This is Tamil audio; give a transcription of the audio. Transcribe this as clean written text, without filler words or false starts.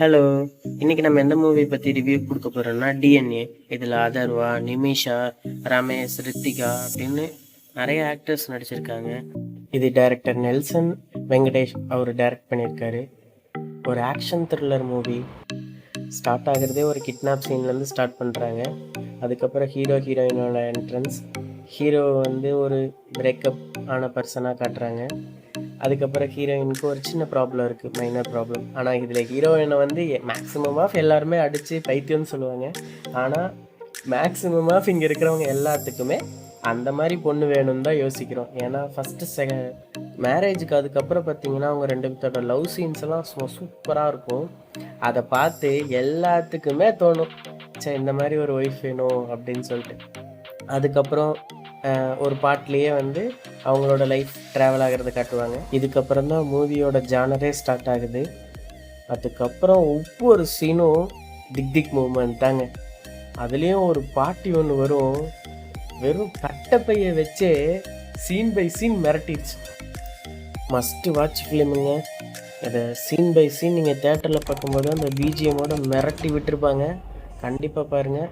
ஹலோ. இன்னைக்கு நம்ம எந்த மூவி பற்றி ரிவ்யூ கொடுக்க போகிறோம்னா டிஎன்ஏ. இதில் அதர்வா, நிமிஷா, ரமேஷ், ரித்திகா அப்படின்னு நிறைய ஆக்டர்ஸ் நடிச்சிருக்காங்க. இது டைரக்டர் நெல்சன் வெங்கடேஷ் அவர் டைரக்ட் பண்ணியிருக்காரு. ஒரு ஆக்ஷன் த்ரில்லர் மூவி. ஸ்டார்ட் ஆகுறதே ஒரு கிட்னாப் சீன்லேருந்து ஸ்டார்ட் பண்ணுறாங்க. அதுக்கப்புறம் ஹீரோயினோட என்ட்ரன்ஸ். ஹீரோ ஒரு பிரேக்கப் ஆன பர்சனாக காட்டுறாங்க. அதுக்கப்புறம் ஹீரோயினுக்கு ஒரு சின்ன ப்ராப்ளம் இருக்குது, மைனர் ப்ராப்ளம். ஆனால் இதில் ஹீரோயினை மேக்ஸிமம் ஆஃப் எல்லாருமே அடித்து பைத்தியம்னு சொல்லுவாங்க. ஆனால் மேக்ஸிமம் ஆஃப் இங்கே இருக்கிறவங்க எல்லாத்துக்குமே அந்த மாதிரி பொண்ணு வேணும்னு தான் யோசிக்கிறோம். ஏன்னா ஃபஸ்ட்டு மேரேஜுக்கு அதுக்கப்புறம் பார்த்திங்கன்னா அவங்க ரெண்டு பேர்த்தோட லவ் சீன்ஸ் எல்லாம் சூப்பராக இருக்கும். அதை பார்த்து எல்லாத்துக்குமே தோணும், சே இந்த மாதிரி ஒரு ஒய்ஃப் வேணும் அப்படின்னு சொல்லிட்டு. அதுக்கப்புறம் ஒரு பாட்லேயே அவங்களோட லைஃப் ட்ராவல் ஆகிறத காட்டுவாங்க. இதுக்கப்புறம் தான் மூவியோட ஜானரே ஸ்டார்ட் ஆகுது. அதுக்கப்புறம் ஒவ்வொரு சீனும் திக் மூமெண்ட் தாங்க. அதுலேயும் ஒரு பாட்டி ஒன்று வரும், வெறும் கட்டப்பையை வச்சே சீன் பை சீன் மிரட்டிடுச்சு. மஸ்ட்டு வாட்ச் ஃபிலிமுங்க. அதை சீன் பை சீன் நீங்கள் தேட்டரில் பார்க்கும்போது அந்த பிஜிஎம்மோட மிரட்டி விட்டுருப்பாங்க. கண்டிப்பாக பாருங்கள்.